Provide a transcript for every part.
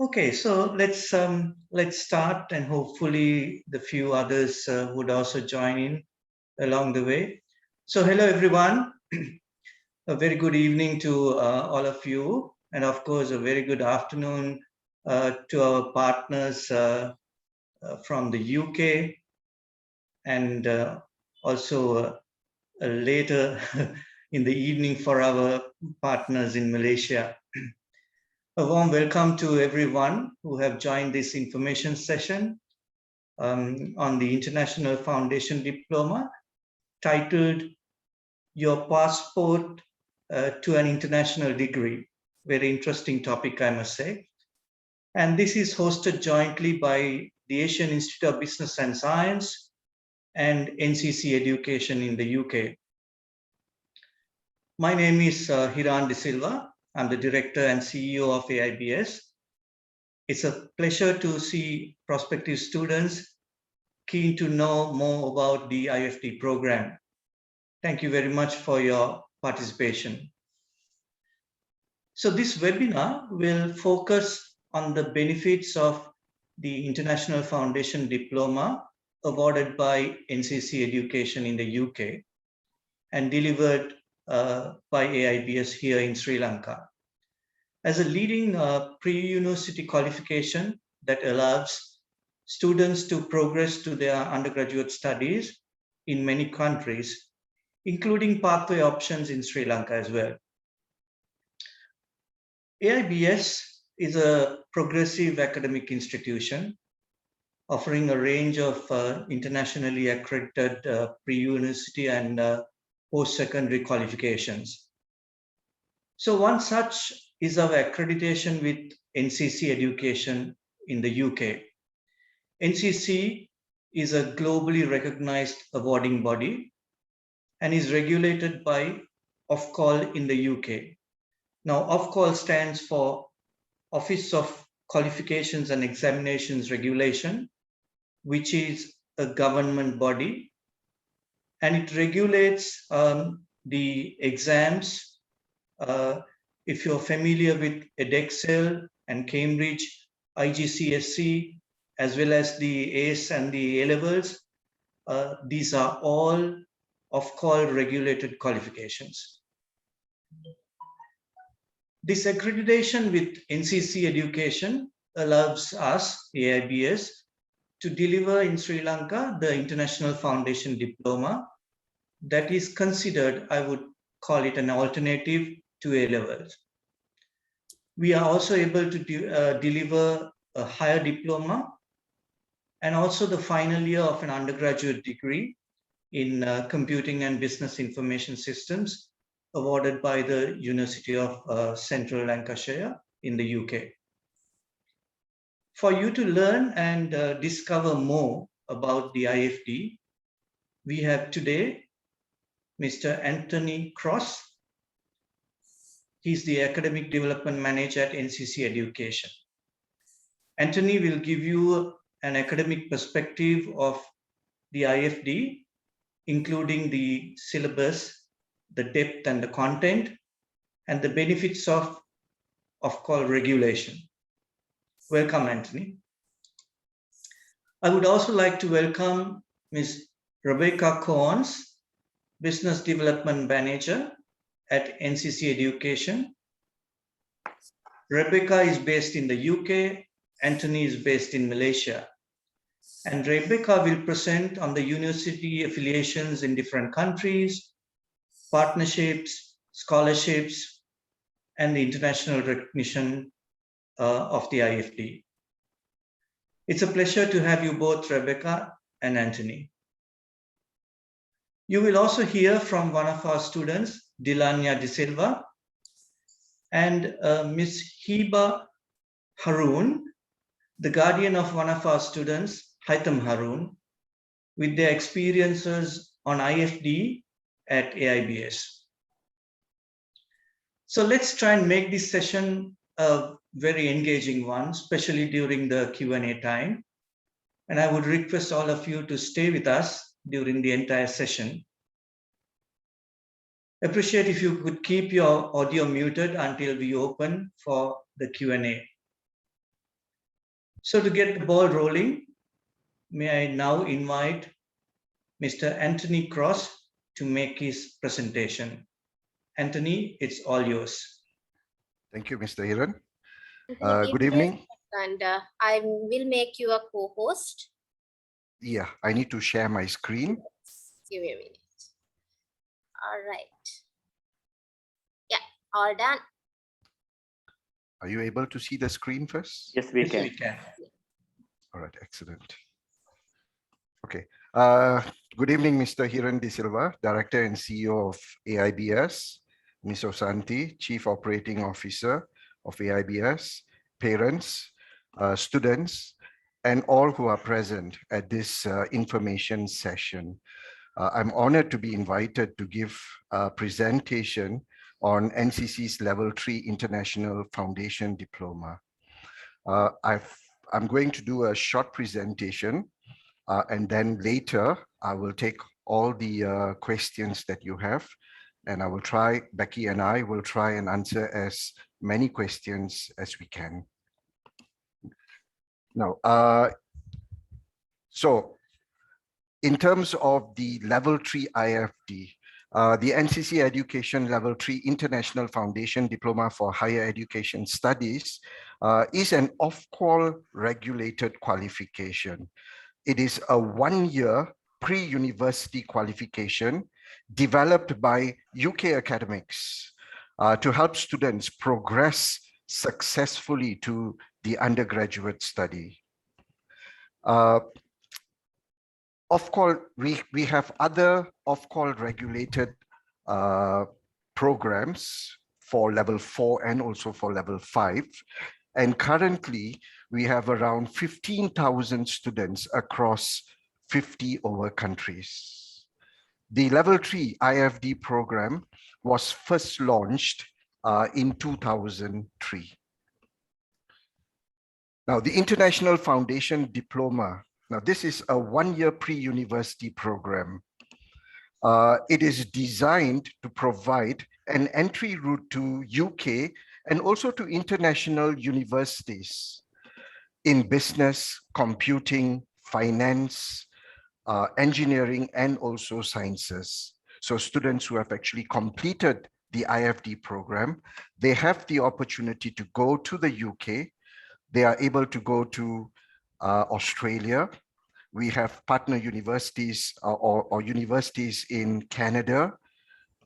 Okay, so let's start, and hopefully the few others would also join in along the way. So hello everyone, a very good evening to all of you, and of course a very good afternoon to our partners from the UK, and also later in the evening for our partners in Malaysia. A warm welcome to everyone who have joined this information session on the International Foundation Diploma titled Your Passport to an International Degree. Very interesting topic, I must say. And this is hosted jointly by the Asian Institute of Business and Science and NCC Education in the UK. My name is Hiran De Silva. I'm the Director and CEO of AIBS. It's a pleasure to see prospective students keen to know more about the IFD program. Thank you very much for your participation. So this webinar will focus on the benefits of the International Foundation Diploma awarded by NCC Education in the UK and delivered by AIBS here in Sri Lanka. As a leading pre-university qualification that allows students to progress to their undergraduate studies in many countries, including pathway options in Sri Lanka as well. AIBS is a progressive academic institution offering a range of internationally accredited pre-university and post-secondary qualifications. So one such is our accreditation with NCC Education in the UK. NCC is a globally recognized awarding body and is regulated by Ofqual in the UK. Now, Ofqual stands for Office of Qualifications and Examinations Regulation, which is a government body, and it regulates the exams. If you're familiar with Edexcel and Cambridge, IGCSE, as well as the ACE and the A-levels, these are all Ofqual regulated qualifications. This accreditation with NCC Education allows us, AIBS, to deliver in Sri Lanka the International Foundation Diploma that is considered, I would call it an alternative to A-levels. We are also able to deliver a higher diploma and also the final year of an undergraduate degree in Computing and Business Information Systems awarded by the University of Central Lancashire in the UK. For you to learn and discover more about the IFD, we have today Mr. Anthony Cross. He's the Academic Development Manager at NCC Education. Anthony will give you an academic perspective of the IFD, including the syllabus, the depth and the content, and the benefits of Ofqual regulation. Welcome, Anthony. I would also like to welcome Ms. Rebecca Coons, Business Development Manager at NCC Education. Rebecca is based in the UK, Anthony is based in Malaysia. And Rebecca will present on the university affiliations in different countries, partnerships, scholarships, and the international recognition of the IFD. It's a pleasure to have you both, Rebecca and Anthony. You will also hear from one of our students, Dilania De Silva, and Ms. Hiba Haroon, the guardian of one of our students, Haitham Haroon, with their experiences on IFD at AIBS. So let's try and make this session a very engaging one, especially during the Q&A time. And I would request all of you to stay with us during the entire session. Appreciate if you could keep your audio muted until we open for the Q&A. So to get the ball rolling, may I now invite Mr. Anthony Cross to make his presentation. Anthony, it's all yours. Thank you, Mr. Hiran. Good evening. And I will make you a co-host. Yeah, I need to share my screen. Give me a minute. All right. Yeah, all done. Are you able to see the screen first? Yes, we can. All right, excellent. Okay. Good evening, Mr. Hiran De Silva, Director and CEO of AIBS, Ms. Osanti, Chief Operating Officer of AIBS, parents, students, and all who are present at this information session. I'm honored to be invited to give a presentation on NCC's Level 3 International Foundation Diploma. I'm going to do a short presentation, and then later I will take all the questions that you have, and I will try, Becky and I will try and answer as many questions as we can. Now, so in terms of the Level 3 IFD, the NCC Education Level 3 International Foundation Diploma for Higher Education Studies is an off-call regulated qualification. It is a one-year pre-university qualification developed by UK academics to help students progress successfully to the undergraduate study. Off-call, we have other off-call regulated programs for level 4 and also for level 5. And currently, we have around 15,000 students across 50 over countries. The level 3 IFD program was first launched in 2003. Now, the International Foundation Diploma. Now, this is a one-year pre-university program. It is designed to provide an entry route to UK and also to international universities in business, computing, finance, engineering, and also sciences. So students who have actually completed the IFD program, they have the opportunity to go to the UK. They are able to go to Australia. We have partner universities or universities in Canada,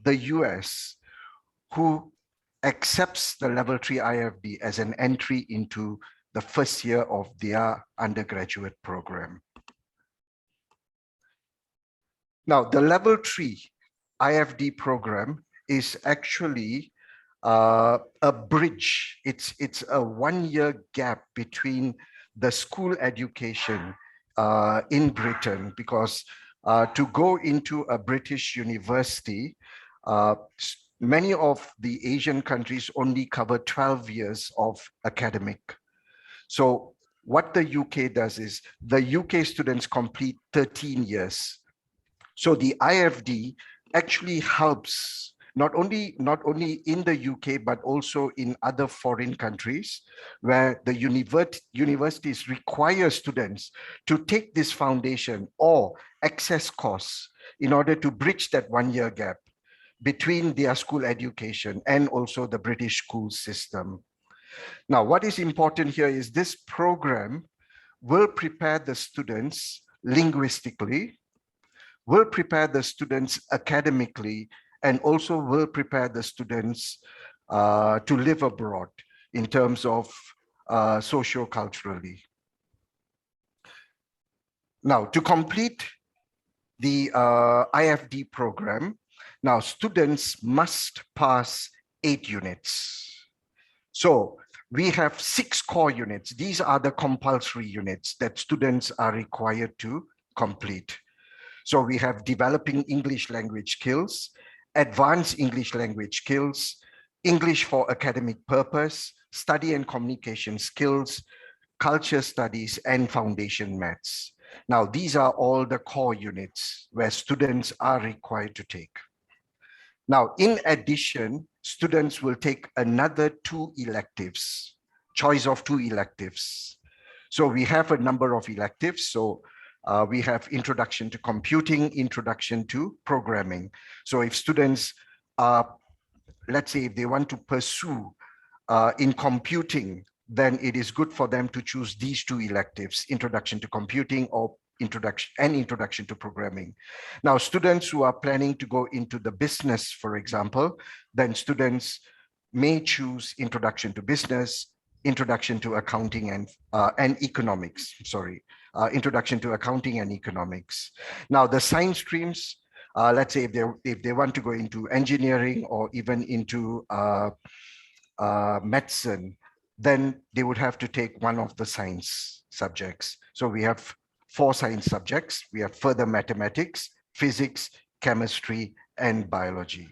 the US, who accepts the level 3 IFD as an entry into the first year of their undergraduate program. Now, the level 3 IFD program is actually a bridge. It's a one-year gap between the school education in Britain, because to go into a British university, many of the Asian countries only cover 12 years of academic. So what the UK does is the UK students complete 13 years. So the IFD actually helps not only in the UK, but also in other foreign countries where the universities require students to take this foundation or access course in order to bridge that one-year gap between their school education and also the British school system. Now, what is important here is this program will prepare the students linguistically, will prepare the students academically, and also will prepare the students to live abroad in terms of socio-culturally. Now, to complete the IFD program, now students must pass 8 units. So we have 6 core units. These are the compulsory units that students are required to complete. So we have developing English language skills, advanced English language skills, English for academic purpose, study and communication skills, culture studies, and foundation maths. Now, these are all the core units where students are required to take. Now, in addition, students will take another 2 electives, choice of 2 electives. So we have a number of electives. So we have introduction to computing, introduction to programming. So if students are, let's say if they want to pursue in computing, then it is good for them to choose these two electives, introduction to computing or introduction to programming. Now, students who are planning to go into the business, for example, then students may choose introduction to business, introduction to accounting and economics, introduction to accounting and economics. Now, the science streams, let's say if they want to go into engineering or even into medicine, then they would have to take one of the science subjects. So we have 4 science subjects. We have further mathematics, physics, chemistry, and biology.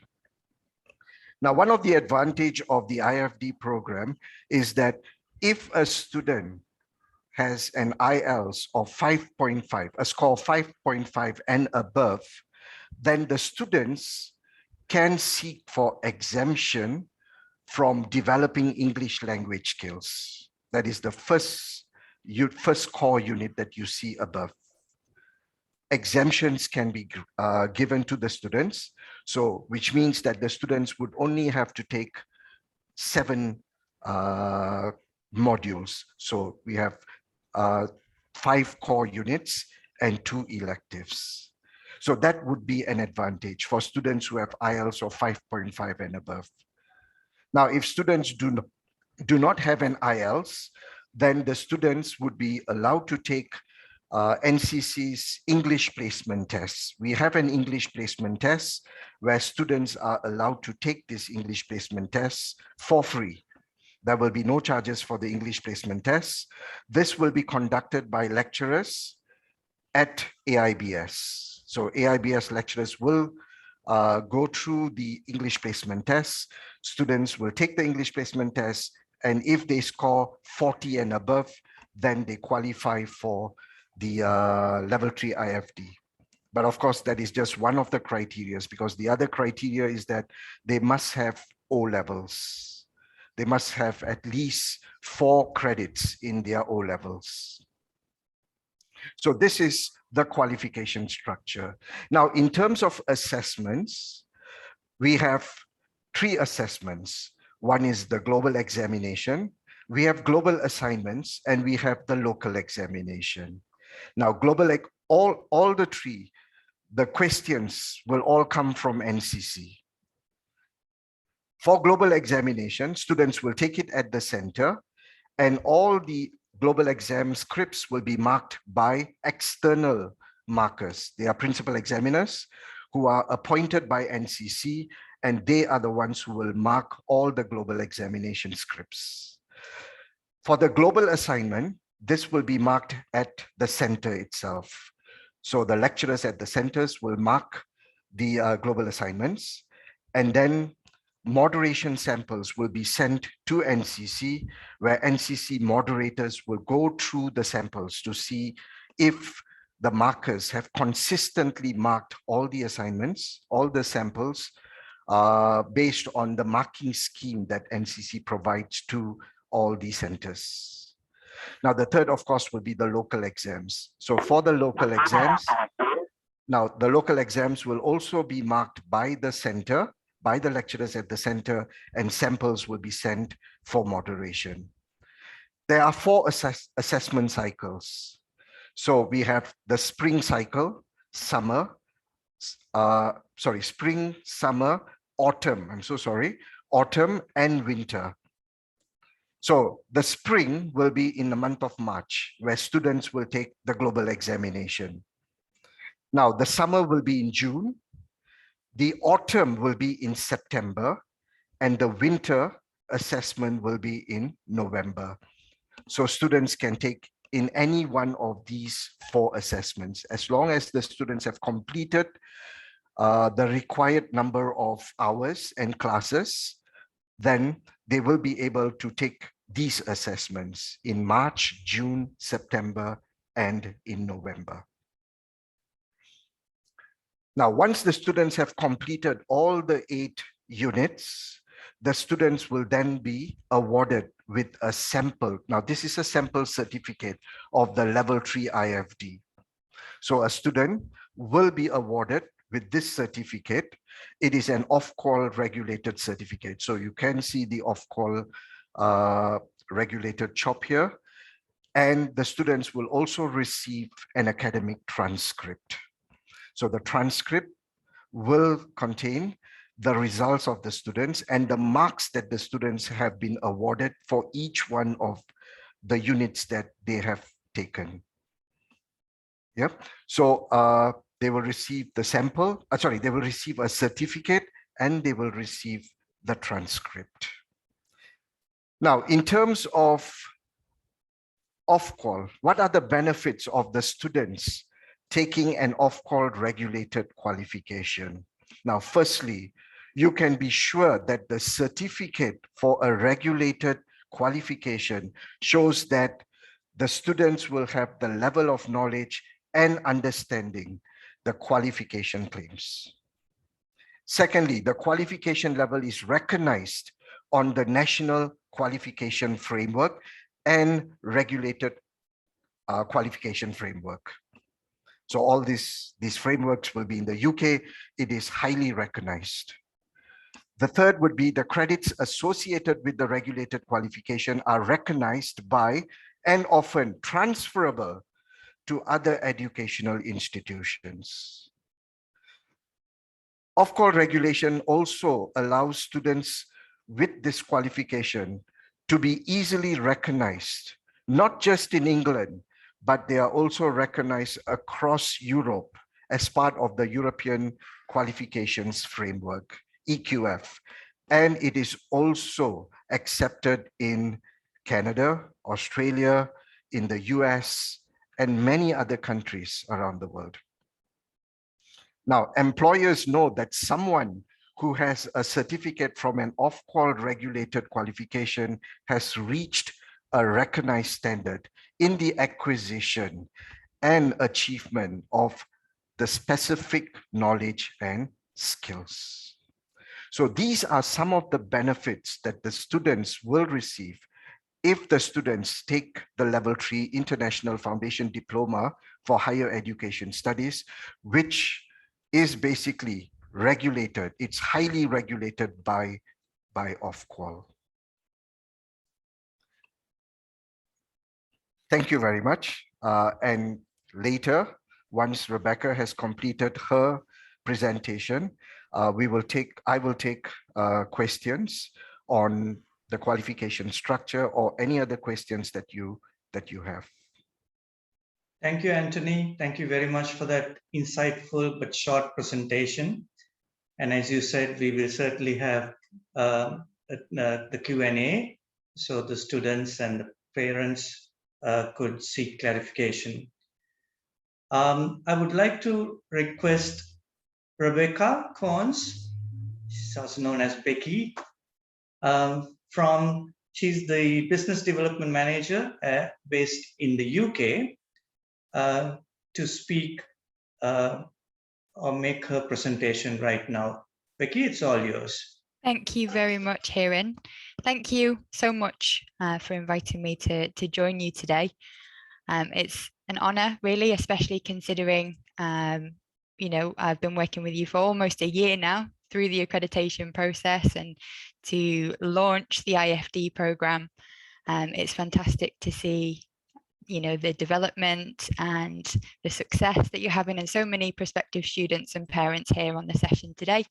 Now, one of the advantage of the IFD program is that if a student has an IELTS of 5.5, a score 5.5 and above, then the students can seek for exemption from developing English language skills. That is the first core unit that you see above. Exemptions can be given to the students. So which means that the students would only have to take 7 modules. So we have 5 core units and 2 electives. So that would be an advantage for students who have IELTS of 5.5 and above. Now, if students do not have an IELTS, then the students would be allowed to take NCC's English placement tests. We have an English placement test where students are allowed to take this English placement test for free. There will be no charges for the English placement test. This will be conducted by lecturers at AIBS. So AIBS lecturers will go through the English placement test. Students will take the English placement test, and if they score 40 and above, then they qualify for the level 3 IFD. But of course, that is just one of the criteria, because the other criteria is that they must have O levels. They must have at least 4 credits in their O levels. So this is the qualification structure. Now, in terms of assessments, we have 3 assessments. One is the global examination, we have global assignments, and we have the local examination. Now, all the 3, the questions will all come from NCC. For global examination, students will take it at the center, and all the global exam scripts will be marked by external markers. They are principal examiners who are appointed by NCC, and they are the ones who will mark all the global examination scripts. For the global assignment, this will be marked at the center itself. So the lecturers at the centers will mark the global assignments, and then moderation samples will be sent to NCC, where NCC moderators will go through the samples to see if the markers have consistently marked all the assignments, all the samples, based on the marking scheme that NCC provides to all the centers. Now, the third, of course, will be the local exams. So for the local exams, now the local exams will also be marked by the center, by the lecturers at the center, and samples will be sent for moderation. There are 4 assessment cycles. So we have the spring cycle, spring, summer, autumn, autumn and winter. So the spring will be in the month of March, where students will take the global examination. Now, the summer will be in June, the autumn will be in September, and the winter assessment will be in November. So students can take in any one of these 4 assessments, as long as the students have completed the required number of hours and classes, then they will be able to take these assessments in March, June, September, and in November. Now, once the students have completed all the 8 units, the students will then be awarded with a sample. Now, this is a sample certificate of the level 3 IFD. So a student will be awarded with this certificate. It is an off-call regulated certificate. So you can see the off-call regulated CHOP here. And the students will also receive an academic transcript. So the transcript will contain the results of the students and the marks that the students have been awarded for each one of the units that they have taken. Yep. So they will receive the sample, they will receive a certificate and they will receive the transcript. Now, in terms of off-call, what are the benefits of the students taking an off-call regulated qualification? Now, firstly, you can be sure that the certificate for a regulated qualification shows that the students will have the level of knowledge and understanding the qualification claims. Secondly, the qualification level is recognized on the National Qualification Framework and regulated qualification framework. So all these frameworks will be in the UK. It is highly recognized. The third would be the credits associated with the regulated qualification are recognized by and often transferable to other educational institutions. Off-call regulation also allows students with this qualification to be easily recognized, not just in England, but they are also recognized across Europe as part of the European Qualifications Framework, EQF. And it is also accepted in Canada, Australia, in the US, and many other countries around the world. Now, employers know that someone who has a certificate from an off-call regulated qualification has reached a recognized standard in the acquisition and achievement of the specific knowledge and skills. So these are some of the benefits that the students will receive if the students take the Level 3 International Foundation Diploma for Higher Education Studies, which is basically regulated. It's highly regulated by off-call. Thank you very much. And later, once Rebecca has completed her presentation, I will take questions on the qualification structure or any other questions that you have. Thank you, Anthony. Thank you very much for that insightful but short presentation. And as you said, we will certainly have the Q&A, so the students and the parents could seek clarification. I would like to request Rebecca Corns, she's also known as Becky, she's the Business Development Manager based in the UK, to speak or make her presentation right now. Becky, it's all yours. Thank you very much, Hiren. Thank you so much for inviting me to join you today. It's an honor, really, especially considering, you know, I've been working with you for almost a year now through the accreditation process and to launch the IFD program. It's fantastic to see, you know, the development and the success that you're having and so many prospective students and parents here on the session today.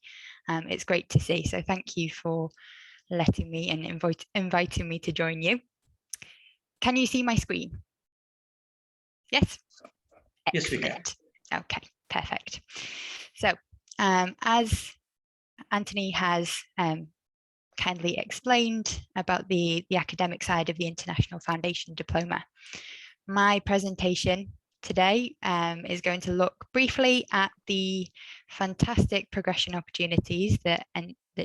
It's great to see. So thank you for letting me and inviting me to join you. Can you see my screen? Yes? Yes, we can. Okay, perfect. So as Anthony has kindly explained about the academic side of the International Foundation Diploma, my presentation today is going to look briefly at the fantastic progression opportunities that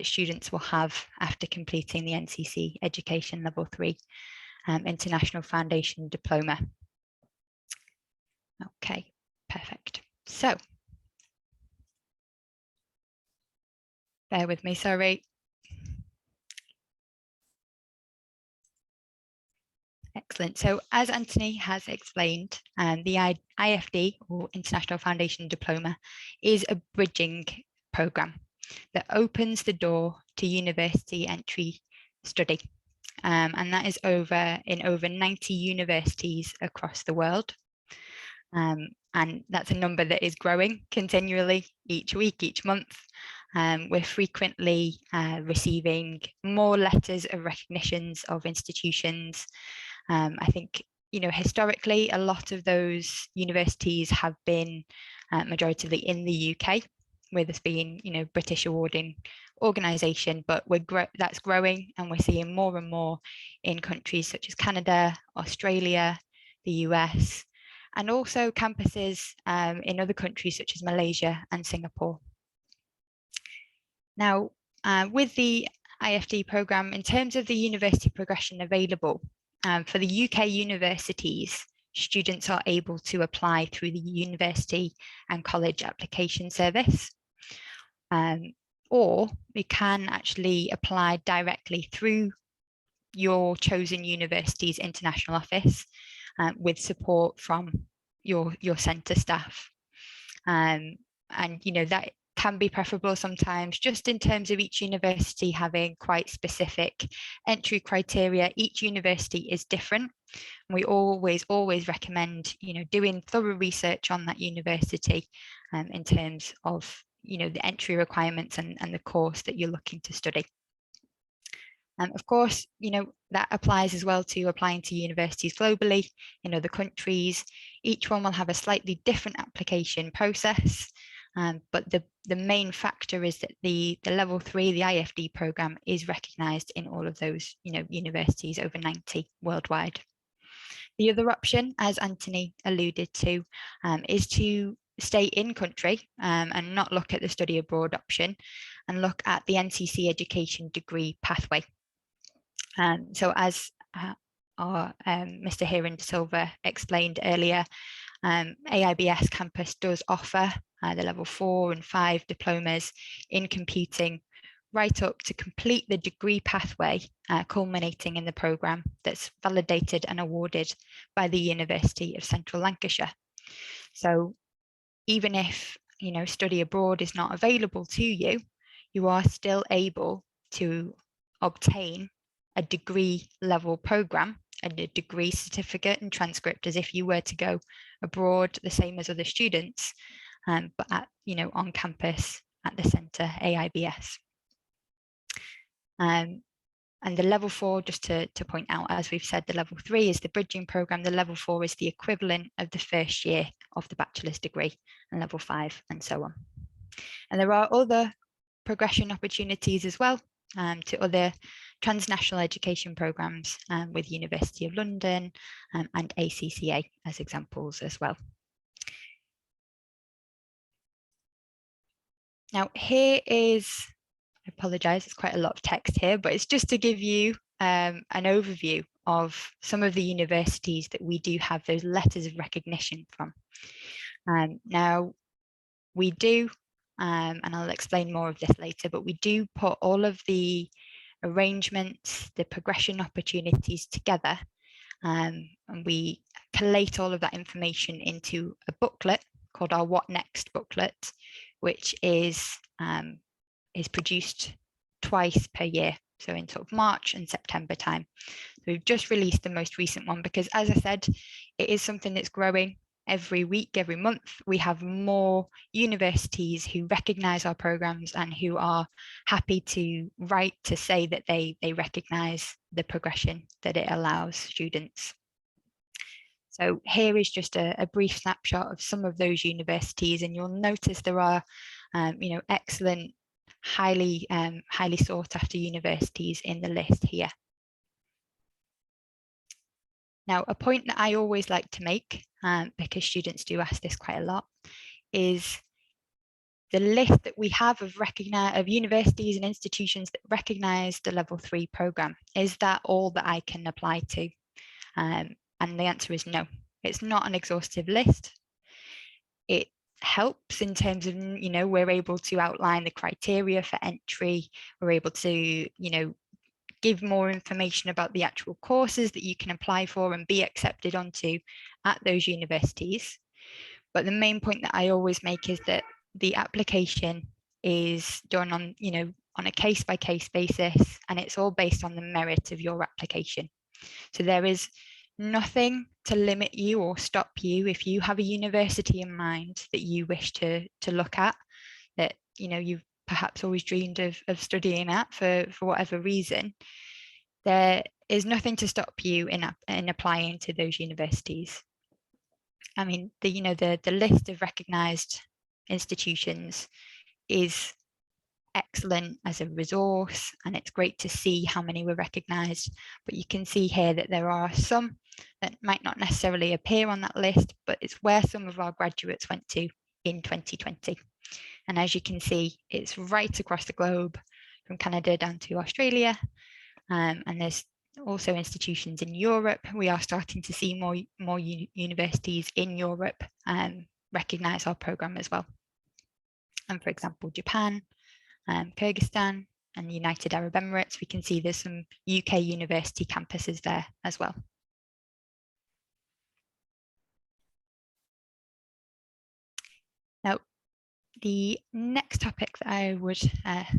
students will have after completing the NCC Education Level 3 International Foundation Diploma. Okay, perfect. So, bear with me, sorry. Excellent. So as Anthony has explained, the IFD, or International Foundation Diploma, is a bridging program that opens the door to university entry study. And that is in over 90 universities across the world. And that's a number that is growing continually each week, each month. We're frequently receiving more letters of recognitions of institutions. I think, historically, a lot of those universities have been majoritively in the UK, with us being, British awarding organisation, but that's growing, and we're seeing more and more in countries such as Canada, Australia, the US, and also campuses in other countries such as Malaysia and Singapore. Now, with the IFD programme, in terms of the university progression available, for the UK universities, students are able to apply through the University and College Application Service, or we can actually apply directly through your chosen university's international office with support from your centre staff. And that can be preferable sometimes, just in terms of each university having quite specific entry criteria. Each university is different. We always recommend, doing thorough research on that university in terms of, the entry requirements and the course that you're looking to study. And of course, that applies as well to applying to universities globally in other countries. Each one will have a slightly different application process. But the main factor is that the level 3, the IFD programme, is recognised in all of those, universities, over 90 worldwide. The other option, as Anthony alluded to, is to stay in country and not look at the study abroad option, and look at the NCC Education degree pathway. So as our Mr. Hiran Silva explained earlier, AIBS Campus does offer the level 4 and 5 diplomas in computing, right up to complete the degree pathway, culminating in the programme that's validated and awarded by the University of Central Lancashire. So even if, study abroad is not available to you, you are still able to obtain a degree level programme and a degree certificate and transcript as if you were to go abroad, the same as other students, but at, on campus at the centre, AIBS. And the level 4, just to point out, as we've said, the level 3 is the bridging programme. The level 4 is the equivalent of the first year of the bachelor's degree, and level 5, and so on. And there are other progression opportunities as well, to other transnational education programmes with University of London and ACCA as examples as well. Now here is, I apologise, it's quite a lot of text here, but it's just to give you an overview of some of the universities that we do have those letters of recognition from. Now we do, and I'll explain more of this later, but we do put all of the arrangements, the progression opportunities together, and we collate all of that information into a booklet called our What Next booklet, which is produced twice per year, so in sort of March and September time. So we've just released the most recent one because, as I said, it is something that's growing every week, every month. We have more universities who recognise our programmes and who are happy to write to say that they recognise the progression that it allows students. So here is just a brief snapshot of some of those universities, and you'll notice there are excellent, highly sought after universities in the list here. Now, a point that I always like to make, because students do ask this quite a lot, is the list that we have of universities and institutions that recognise the level 3 programme. Is that all that I can apply to? And the answer is no. It's not an exhaustive list. It helps in terms of, we're able to outline the criteria for entry. We're able to, give more information about the actual courses that you can apply for and be accepted onto at those universities. But the main point that I always make is that the application is done on, on a case-by-case basis, and it's all based on the merit of your application. So there is nothing to limit you or stop you if you have a university in mind that you wish to look at, that you've perhaps always dreamed of studying at for whatever reason. There is nothing to stop you in applying to those universities. I mean, the list of recognised institutions is excellent as a resource, and it's great to see how many were recognised. But you can see here that there are some that might not necessarily appear on that list, but it's where some of our graduates went to in 2020. And as you can see, it's right across the globe, from Canada down to Australia. And there's also institutions in Europe. We are starting to see more universities in Europe recognise our programme as well. And for example, Japan, Kyrgyzstan and the United Arab Emirates, we can see there's some UK university campuses there as well. Now, the next topic that I would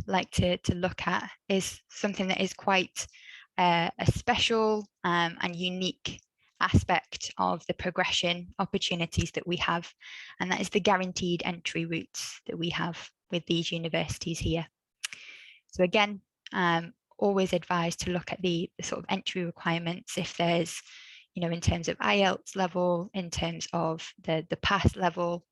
like to look at is something that is quite a special and unique aspect of the progression opportunities that we have, and that is the guaranteed entry routes that we have with these universities here. So again, always advised to look at the sort of entry requirements if there's, in terms of IELTS level, in terms of the pass level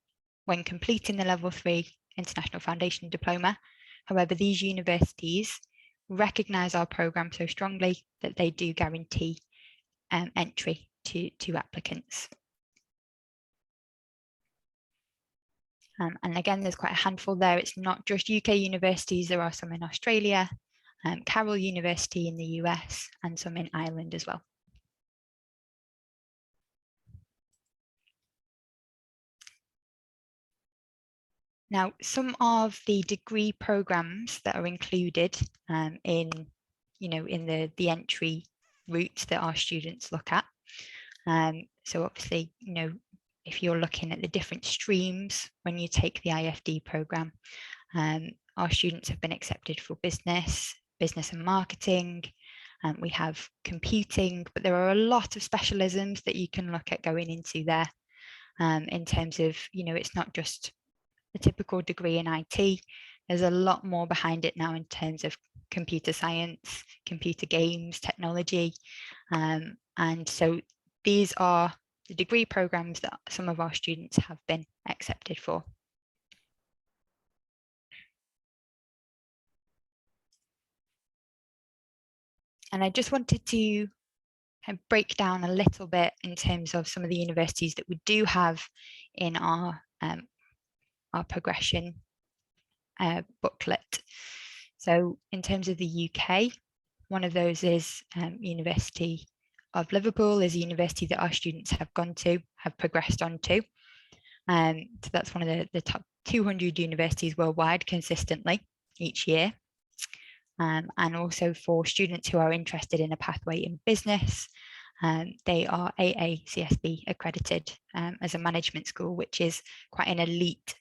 when completing the level 3 International Foundation Diploma. However, these universities recognise our programme so strongly that they do guarantee entry to applicants. And again, there's quite a handful there. It's not just UK universities, there are some in Australia, Carroll University in the US, and some in Ireland as well. Now, some of the degree programs that are included in the entry routes that our students look at. So obviously, if you're looking at the different streams when you take the IFD program, our students have been accepted for business and marketing, and we have computing, but there are a lot of specialisms that you can look at going into there in terms of, it's not just a typical degree in IT. There's a lot more behind it now in terms of computer science, computer games, technology. And so these are the degree programs that some of our students have been accepted for. And I just wanted to break down a little bit in terms of some of the universities that we do have in our progression booklet. So in terms of the UK, one of those is University of Liverpool, is a university that our students have progressed on to. So that's one of the top 200 universities worldwide consistently each year. And also for students who are interested in a pathway in business, they are AACSB accredited as a management school, which is quite an elite,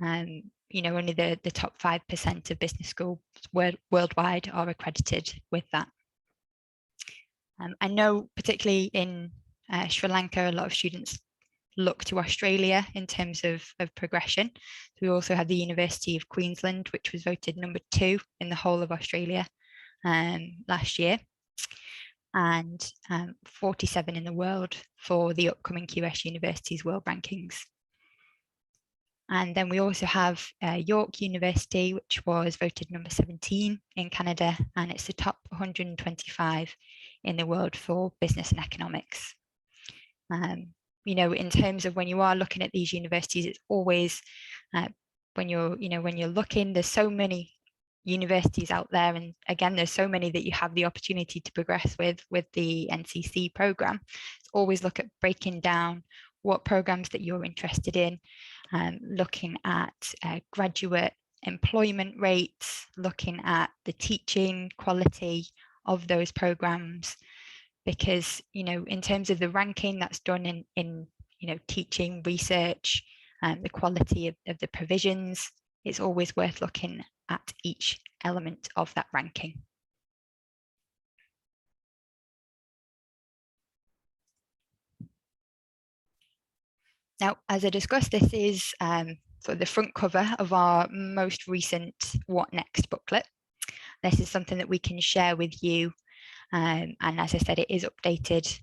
only the top 5% of business schools worldwide are accredited with that. I know particularly in Sri Lanka, a lot of students look to Australia in terms of progression. So we also had the University of Queensland, which was voted number 2 in the whole of Australia last year, and 47 in the world for the upcoming QS Universities World Rankings. And then we also have York University, which was voted number 17 in Canada, and it's the top 125 in the world for business and economics. In terms of when you are looking at these universities, it's always when you're looking, there's so many universities out there, and again, there's so many that you have the opportunity to progress with the NCC program. Always look at breaking down what programs that you're interested in, looking at graduate employment rates, looking at the teaching quality of those programs, because, you know, in terms of the ranking that's done in you know, teaching, research, and the quality of the provisions, it's always worth looking at each element of that ranking. Now, as I discussed, this is sort of the front cover of our most recent What Next booklet. This is something that we can share with you. And as I said, it is updated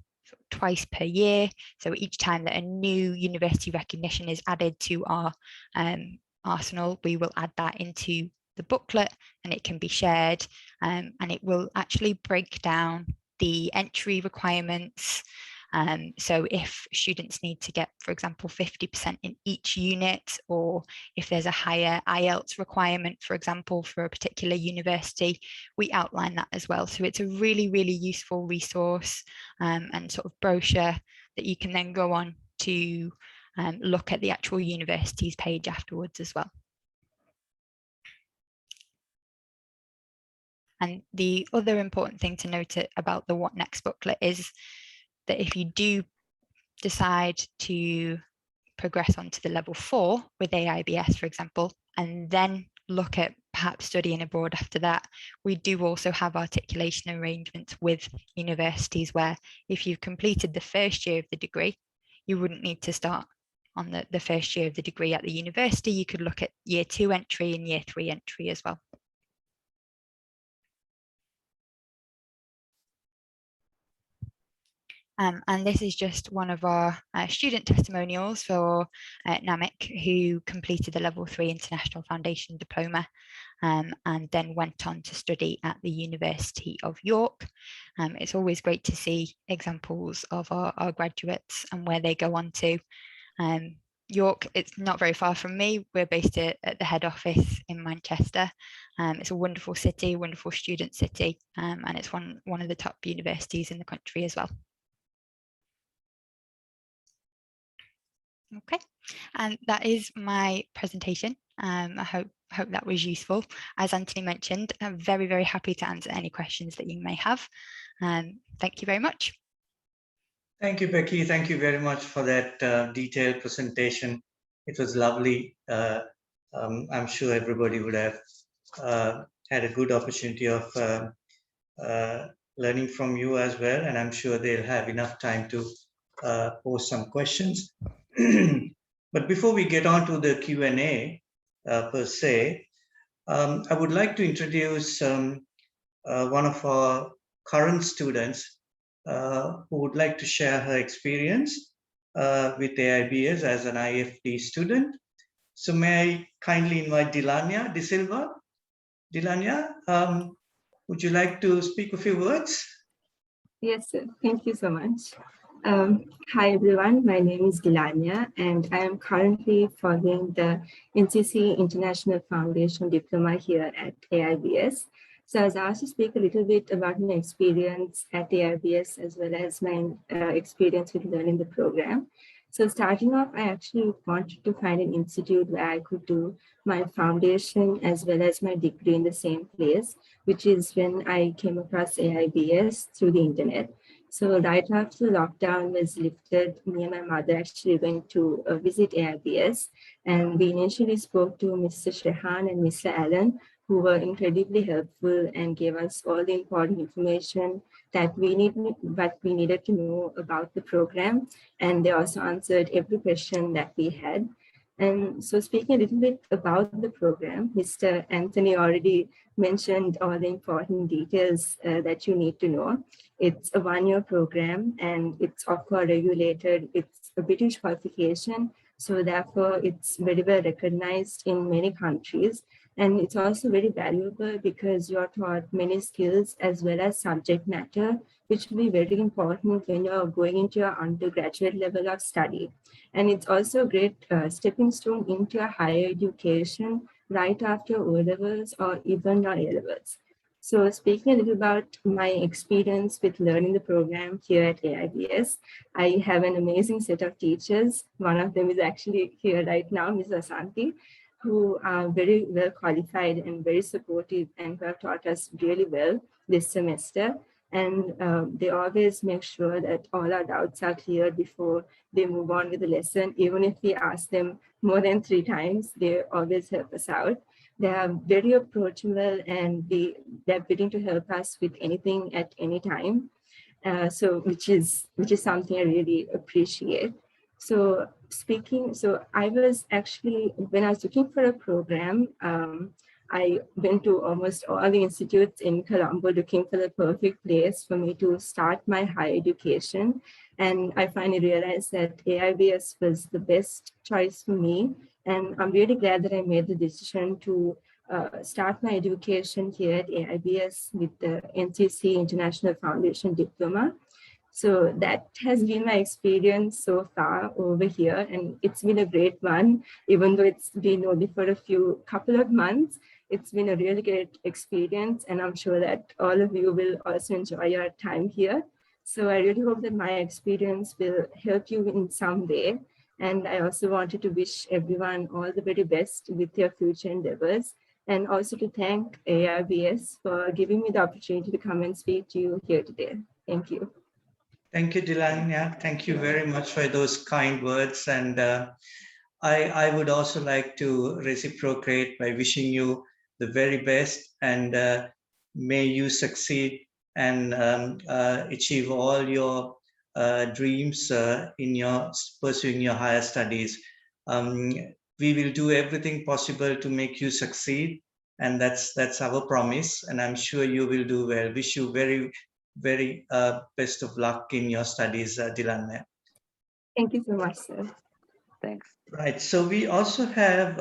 twice per year. So each time that a new university recognition is added to our arsenal, we will add that into the booklet and it can be shared. And it will actually break down the entry requirements. So if students need to get, for example, 50% in each unit, or if there's a higher IELTS requirement, for example, for a particular university, we outline that as well. So it's a really, really useful resource and sort of brochure that you can then go on to look at the actual university's page afterwards as well. And the other important thing to note about the What Next booklet is that if you do decide to progress on to the level 4 with AIBS, for example, and then look at perhaps studying abroad after that, we do also have articulation arrangements with universities where if you've completed the first year of the degree, you wouldn't need to start on the first year of the degree at the university. You could look at year 2 entry and year 3 entry as well. And this is just one of our student testimonials for NAMIC, who completed the level 3 International Foundation Diploma and then went on to study at the University of York. It's always great to see examples of our graduates and where they go on to. York, it's not very far from me. We're based at the head office in Manchester. It's a wonderful city, wonderful student city, and it's one of the top universities in the country as well. Okay, and that is my presentation. I hope that was useful. As Anthony mentioned, I'm very, very happy to answer any questions that you may have. Thank you very much. Thank you, Becky. Thank you very much for that detailed presentation. It was lovely. I'm sure everybody would have had a good opportunity of learning from you as well, and I'm sure they'll have enough time to pose some questions. But before we get on to the Q&A per se, I would like to introduce one of our current students who would like to share her experience with AIBS as an IFD student. So may I kindly invite Dilania De Silva. Dilania, would you like to speak a few words? Yes, sir. Thank you so much. Hi, everyone. My name is Dilania, and I am currently following the NCC International Foundation Diploma here at AIBS. So I was asked to speak a little bit about my experience at AIBS as well as my experience with learning the program. So starting off, I actually wanted to find an institute where I could do my foundation as well as my degree in the same place, which is when I came across AIBS through the internet. So right after lockdown was lifted, me and my mother actually went to visit AIBS, and we initially spoke to Mr. Shehan and Mr. Allen, who were incredibly helpful and gave us all the important information that we needed to know about the program. And they also answered every question that we had. And so speaking a little bit about the program, Mr. Anthony already mentioned all the important details that you need to know. It's a one-year program and it's OCCA regulated. It's a British qualification. So therefore, it's very well recognized in many countries. And it's also very valuable because you're taught many skills as well as subject matter, which will be very important when you're going into your undergraduate level of study. And it's also a great stepping stone into a higher education right after O-levels or even your A-levels. So speaking a little about my experience with learning the program here at AIBS, I have an amazing set of teachers. One of them is actually here right now, Ms. Asanti, who are very well qualified and very supportive and who have taught us really well this semester. And they always make sure that all our doubts are cleared before they move on with the lesson. Even if we ask them more than 3 times, they always help us out. They are very approachable and they're willing to help us with anything at any time. So which is something I really appreciate. So I was actually, when I was looking for a program, I went to almost all the institutes in Colombo looking for the perfect place for me to start my higher education. And I finally realized that AIBS was the best choice for me. And I'm really glad that I made the decision to start my education here at AIBS with the NCC International Foundation Diploma. So that has been my experience so far over here, and it's been a great one. Even though it's been only for a couple of months, it's been a really great experience, and I'm sure that all of you will also enjoy your time here. So I really hope that my experience will help you in some way. And I also wanted to wish everyone all the very best with your future endeavors, and also to thank AIBS for giving me the opportunity to come and speak to you here today. Thank you. Thank you, Dilanya. Thank you very much for those kind words. And I would also like to reciprocate by wishing you the very best, and may you succeed and achieve all your dreams in your pursuing your higher studies. We will do everything possible to make you succeed, and that's our promise, and I'm sure you will do well. Wish you very best of luck in your studies, Dilanya. Thank you so much, sir. Thanks. Right, so we also have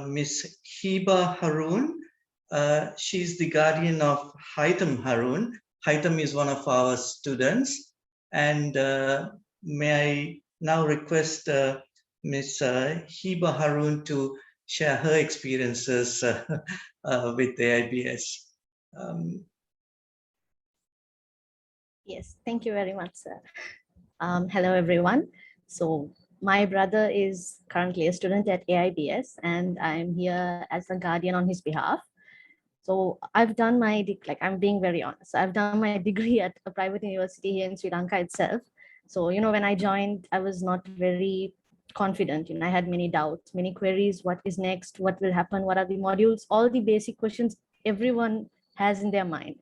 Miss Hiba Haroon. She's the guardian of Haitham Haroon. Haitham is one of our students, and may I now request Miss Hiba Haroon to share her experiences with the AIBS. Yes, thank you very much, sir. Hello, everyone. So my brother is currently a student at AIBS, and I'm here as a guardian on his behalf. So I've done my, I'm being very honest, I've done my degree at a private university here in Sri Lanka itself. So, when I joined, I was not very confident. I had many doubts, many queries. What is next? What will happen? What are the modules? All the basic questions everyone has in their mind.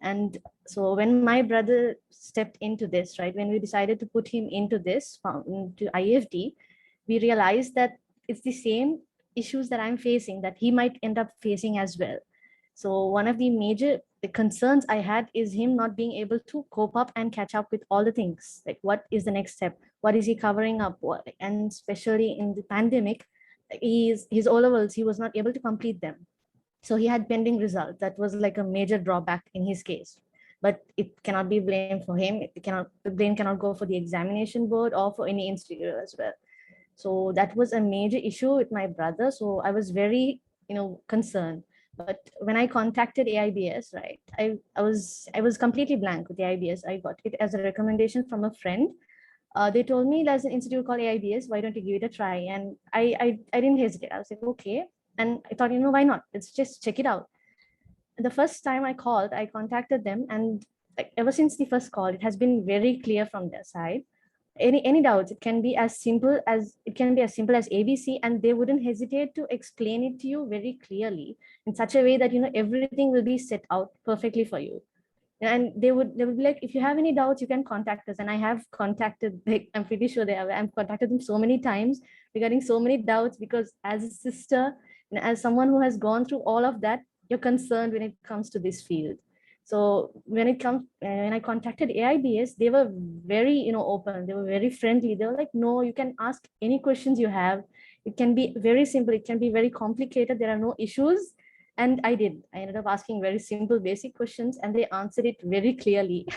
And so when my brother stepped into this, right, when we decided to put him into this, to IFD, we realized that it's the same issues that I'm facing that he might end up facing as well. So one of the major concerns I had is him not being able to cope up and catch up with all the things. Like, what is the next step? What is he covering up? And especially in the pandemic, his O-levels, he was not able to complete them. So he had pending results. That was like a major drawback in his case. But it cannot be blamed for him. The blame cannot go for the examination board or for any institute as well. So that was a major issue with my brother. So I was very, concerned. But when I contacted AIBS, right, I was completely blank with the AIBS. I got it as a recommendation from a friend. They told me there's an institute called AIBS. Why don't you give it a try? And I didn't hesitate. I was like, okay. And I thought, why not? Let's just check it out. The first time I called, I contacted them, and ever since the first call, it has been very clear from their side. Any doubts, it can be as simple as ABC, and they wouldn't hesitate to explain it to you very clearly in such a way that everything will be set out perfectly for you. And they would be like, if you have any doubts, you can contact us. And I have contacted, I'm pretty sure I've contacted them so many times regarding so many doubts, because as a sister and as someone who has gone through all of that, you're concerned when it comes to this field. So when I contacted AIBS, they were very, open. They were very friendly. They were like, no, you can ask any questions you have. It can be very simple. It can be very complicated. There are no issues. And I ended up asking very simple, basic questions, and they answered it very clearly.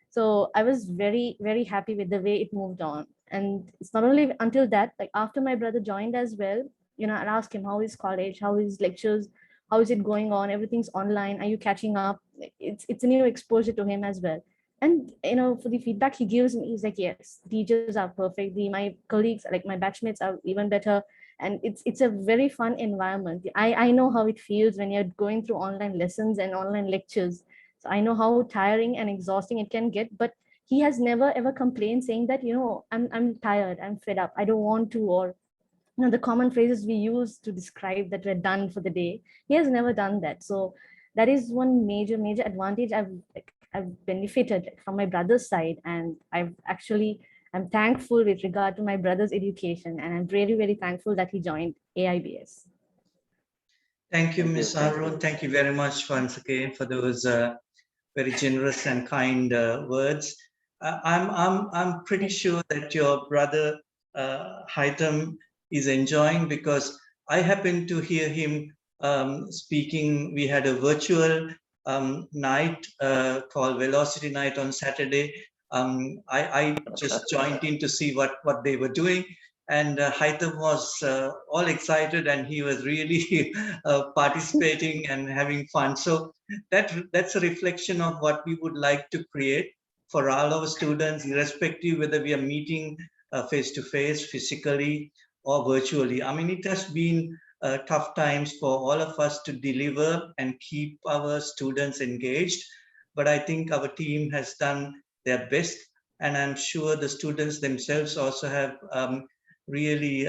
So I was very, very happy with the way it moved on. And it's not only until that, after my brother joined as well, I asked him, how is college? How is lectures? How is it going on? Everything's online. Are you catching up? It's a new exposure to him as well. And, for the feedback he gives me, he's like, yes, teachers are perfect. My colleagues, my batchmates are even better. And it's a very fun environment. I know how it feels when you're going through online lessons and online lectures. So I know how tiring and exhausting it can get, but he has never ever complained saying that, I'm tired, I'm fed up, I don't want to, or the common phrases we use to describe that we're done for the day. He has never done that. So that is one major advantage I've benefited from my brother's side, and I'm thankful with regard to my brother's education, and I'm really, very thankful that he joined AIBS. Thank you, Ms. Arun. Thank you very much once again for those very generous and kind words. I'm pretty sure that your brother Haitham is enjoying, because I happened to hear him speaking. We had a virtual night called Velocity Night on Saturday. I just joined in to see what they were doing, and Haitham was all excited, and he was really participating and having fun. So that's a reflection of what we would like to create for all our students, irrespective whether we are meeting face-to-face, physically, or virtually. I mean, it has been tough times for all of us to deliver and keep our students engaged, but I think our team has done their best, and I'm sure the students themselves also have really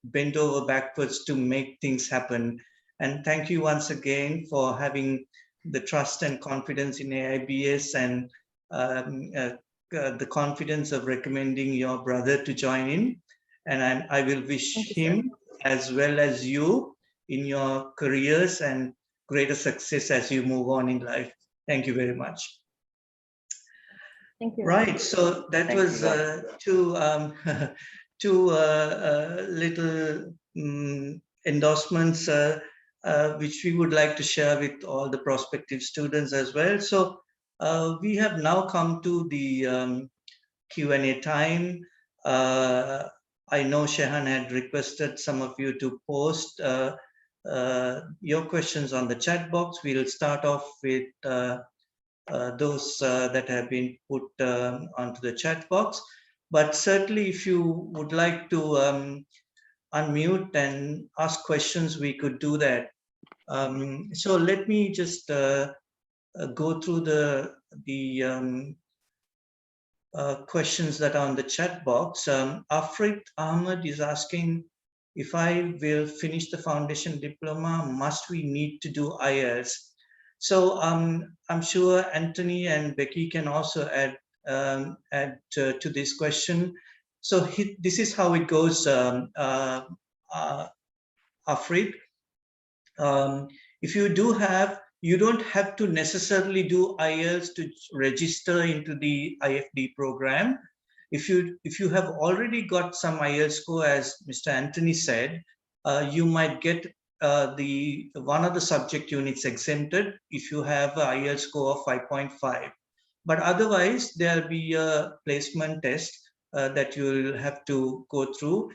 bent over backwards to make things happen. And thank you once again for having the trust and confidence in AIBS, and the confidence of recommending your brother to join in. And I will wish him as well as you in your careers and greater success as you move on in life. Thank you very much. Thank you. Right, so that was two little endorsements which we would like to share with all the prospective students as well. So we have now come to the Q&A time. I know Shehan had requested some of you to post your questions on the chat box. We'll start off with those that have been put onto the chat box. But certainly, if you would like to unmute and ask questions, we could do that. So let me just go through the questions that are on the chat box. Afrit Ahmed is asking, if I will finish the foundation diploma, must we need to do IELTS? So I'm sure Anthony and Becky can also add to this question. So this is how it goes, Afrit. If you do have, you don't have to necessarily do IELTS to register into the IFD program. If you have already got some IELTS score, as Mr. Anthony said, you might get the one of the subject units exempted if you have an IELTS score of 5.5. But otherwise, there'll be a placement test that you'll have to go through.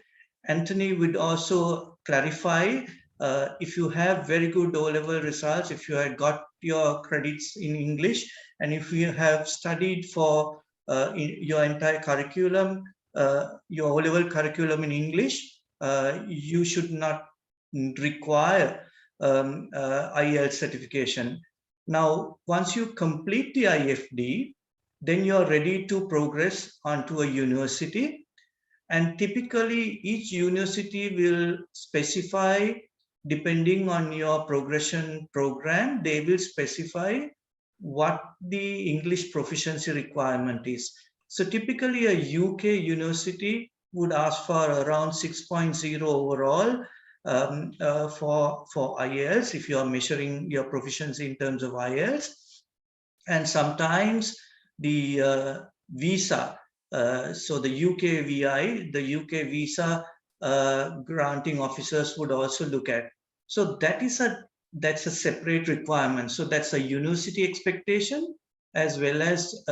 Anthony would also clarify, if you have very good O-level results, if you had got your credits in English, and if you have studied for your entire curriculum, your O-level curriculum in English, you should not require IELTS certification. Now, once you complete the IFD, then you're ready to progress onto a university. And typically, each university will specify, depending on your progression program, they will specify what the English proficiency requirement is. So typically, a UK university would ask for around 6.0 overall for IELTS, if you are measuring your proficiency in terms of IELTS. And sometimes the visa, so the UK VI, the UK visa granting officers would also look at. So that's a separate requirement. So that's a university expectation as well as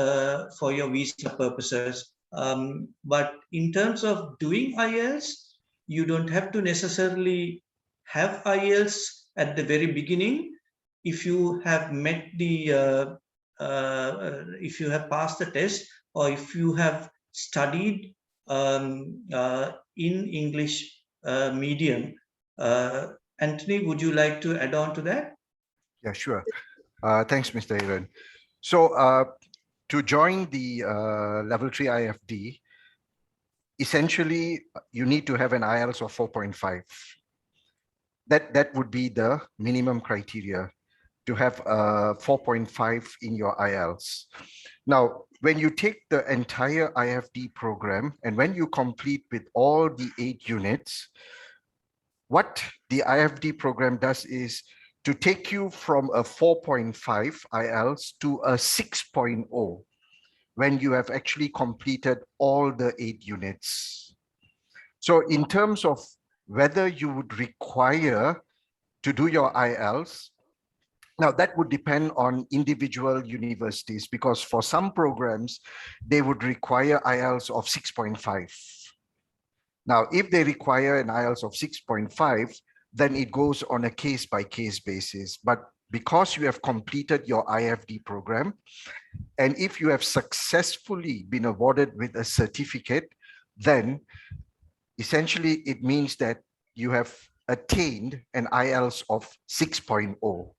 for your visa purposes. But in terms of doing IELTS, you don't have to necessarily have IELTS at the very beginning. If you have met the, if you have passed the test, or if you have studied in English medium. Anthony, would you like to add on to that? Yeah, sure. Thanks, Mr. Aaron. So to join the level 3 IFD, essentially you need to have an IELTS of 4.5. That would be the minimum criteria, to have a 4.5 in your IELTS. Now, when you take the entire IFD program and when you complete with all the 8 units, what the IFD program does is to take you from a 4.5 IELTS to a 6.0 when you have actually completed all the 8 units. So in terms of whether you would require to do your IELTS, now that would depend on individual universities, because for some programs, they would require IELTS of 6.5. Now, if they require an IELTS of 6.5, then it goes on a case-by-case basis. But because you have completed your IFD program, and if you have successfully been awarded with a certificate, then essentially it means that you have attained an IELTS of 6.0.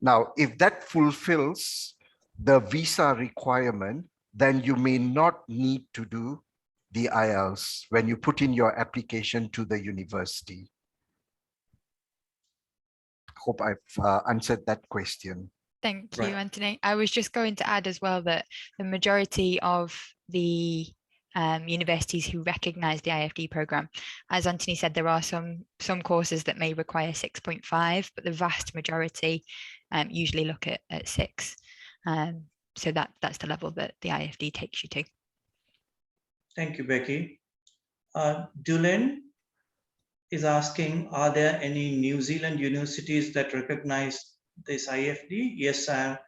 Now, if that fulfills the visa requirement, then you may not need to do the IELTS when you put in your application to the university. Hope I've answered that question. Thank you, Right. Anthony. I was just going to add as well that the majority of the universities who recognise the IFD programme, as Anthony said, there are some courses that may require 6.5, but the vast majority usually look at 6. So that's the level that the IFD takes you to. Thank you, Becky. Dylan is asking, are there any New Zealand universities that recognize this IFD? Yes, I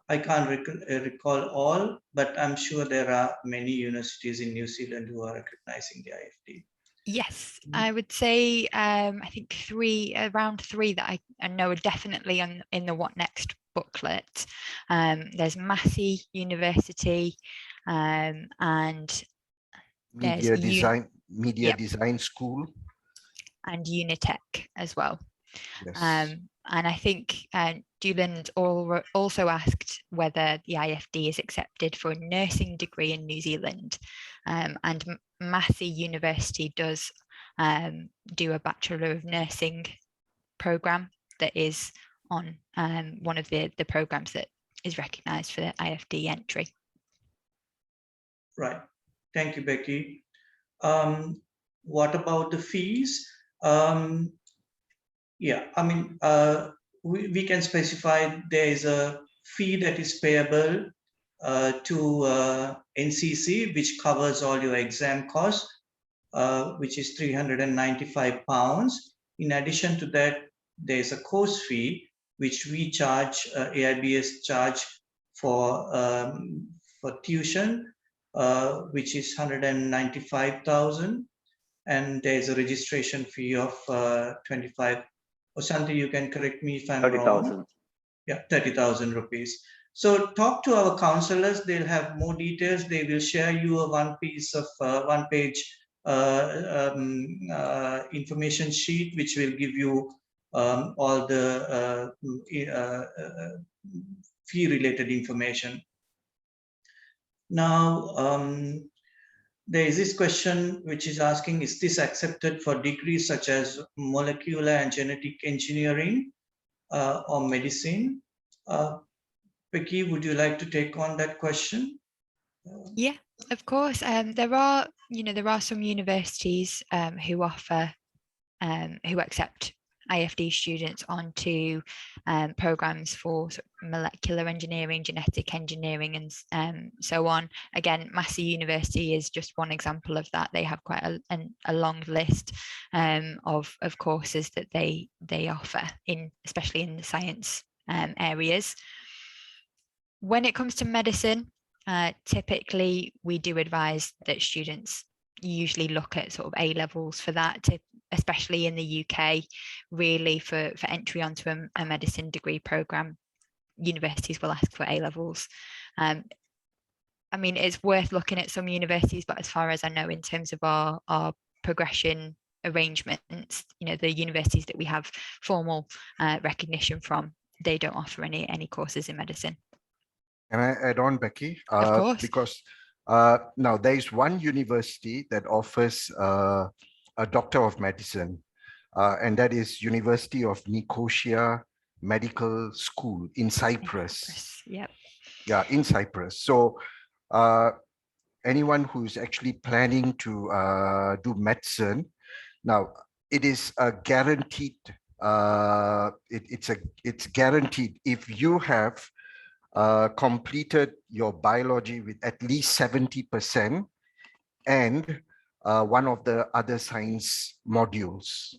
can't recall all, but I'm sure there are many universities in New Zealand who are recognizing the IFD. Yes, I would say I think around three that I know are definitely in the What Next booklet. There's Massey University and Media Design School. And Unitec as well. Yes. And I think Julian also asked whether the IFD is accepted for a nursing degree in New Zealand. And Massey University does do a Bachelor of Nursing programme that is on one of the programmes that is recognised for the IFD entry. Right. Thank you, Becky. What about the fees? Yeah, I mean, we can specify there is a fee that is payable to NCC, which covers all your exam costs, which is £395. In addition to that, there is a course fee, which we charge, AIBS charge for tuition, which is 195,000. And there's a registration fee of 25. Osanti, you can correct me if I'm 30,000. wrong. Yeah, 30,000 rupees. So talk to our counselors. They'll have more details. They will share you a one-page information sheet, which will give you all the fee-related information. Now, there is this question which is asking, is this accepted for degrees such as molecular and genetic engineering or medicine? Becky, would you like to take on that question? Yeah, of course. There are some universities who offer, who accept IFD students onto programs for sort of molecular engineering, genetic engineering, and so on. Again, Massey University is just one example of that. They have quite a long list of courses that they offer, especially in the science areas. When it comes to medicine, typically we do advise that students usually look at sort of A levels for that, especially in the UK. Really, for entry onto a medicine degree program, universities will ask for A levels. I mean, it's worth looking at some universities, but as far as I know, in terms of our progression arrangements. You know, the universities that we have formal recognition from, they don't offer any courses in medicine. Can I add on, Becky? Of course. Because now there is one university that offers a Doctor of Medicine, and that is University of Nicosia Medical School in Cyprus. Yep. Yeah, in Cyprus. So anyone who's actually planning to do medicine, now it is a guaranteed. It's guaranteed if you have completed your biology with at least 70% and one of the other science modules.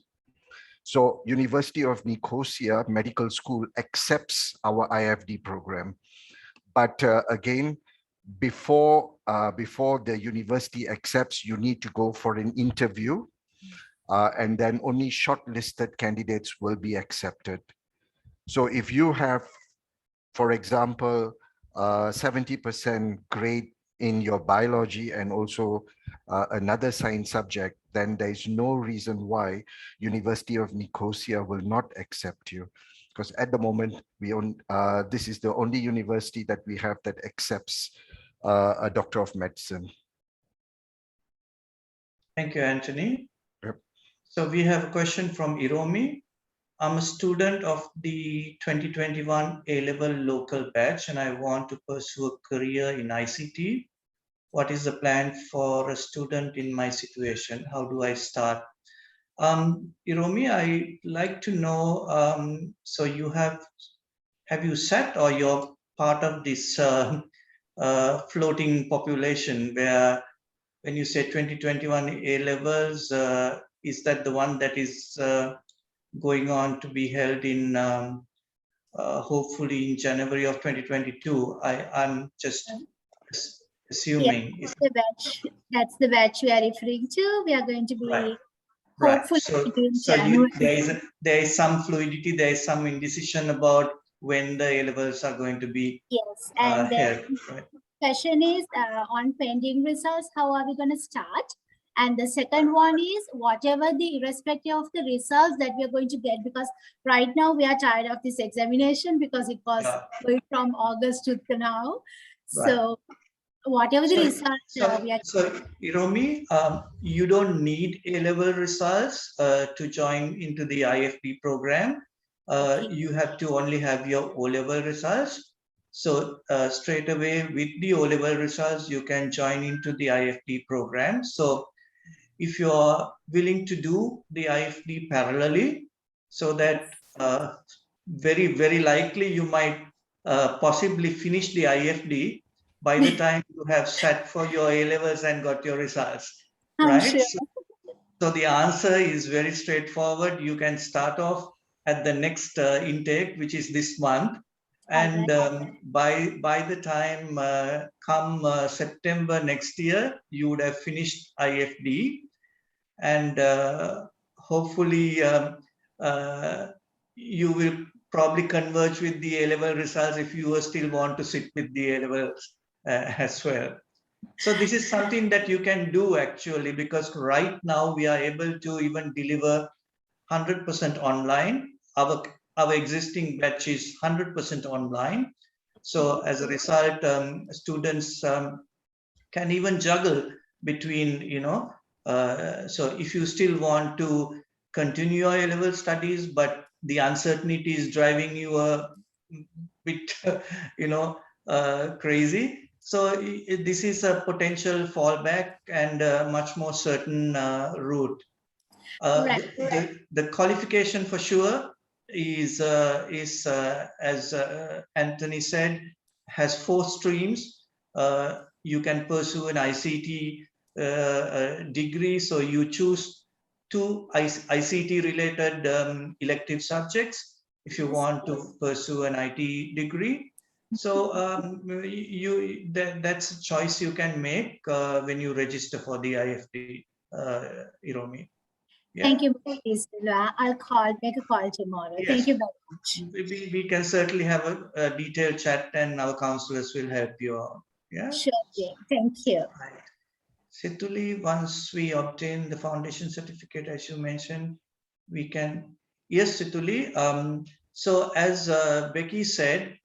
So University of Nicosia Medical School accepts our IFD program. But again, before the university accepts, you need to go for an interview, and then only shortlisted candidates will be accepted. So if you have, for example, 70% grade in your biology and also another science subject, then there is no reason why University of Nicosia will not accept you. Because at the moment, this is the only university that we have that accepts a Doctor of Medicine. Thank you, Anthony. Yep. So we have a question from Iromi. I'm a student of the 2021 A-level local batch, and I want to pursue a career in ICT. What is the plan for a student in my situation? How do I start? Iromi, I'd like to know, so you have you sat, or you're part of this floating population where when you say 2021 A-levels, is that the one that is going on to be held in hopefully in January of 2022? I'm just assuming. Yeah, that's the batch we are referring to. We are going to be hopefully in January. There is some fluidity, there is some indecision about when the A-levels are going to be and held. the question is on pending results, how are we going to start? And the second one is whatever the irrespective of the results that we are going to get, because right now we are tired of this examination because it was going from August to now. Right. So whatever the results we are. So Iromi, you don't need A-level results to join into the IFD program. You have to only have your O-level results. So straight away with the O-level results, you can join into the IFD program. So if you're willing to do the IFD parallelly, so that very, very likely you might possibly finish the IFD by the time you have sat for your A-levels and got your results, right? Sure. So the answer is very straightforward. You can start off at the next intake, which is this month. And by the time come September next year, you would have finished IFD. And hopefully you will probably converge with the A-level results if you still want to sit with the A-levels as well. So this is something that you can do actually, because right now we are able to even deliver 100% online. Our existing batch is 100% online. So as a result, students can even juggle between, so if you still want to continue your A-level studies, but the uncertainty is driving you a bit, crazy. So this is a potential fallback and a much more certain route. The qualification for sure is as Anthony said, has 4 streams. You can pursue an ICT degree, so you choose 2 ICT related elective subjects if you want to pursue an IT degree. So that's a choice you can make when you register for the IFD, Iromi. Yeah. Thank you, I'll make a call tomorrow. Yes. Thank you very much. We can certainly have a detailed chat and our counselors will help you out. Yeah. Sure. Thank you. Right. Situli, once we obtain the foundation certificate, as you mentioned, we can, yes, Situli. So as Becky said,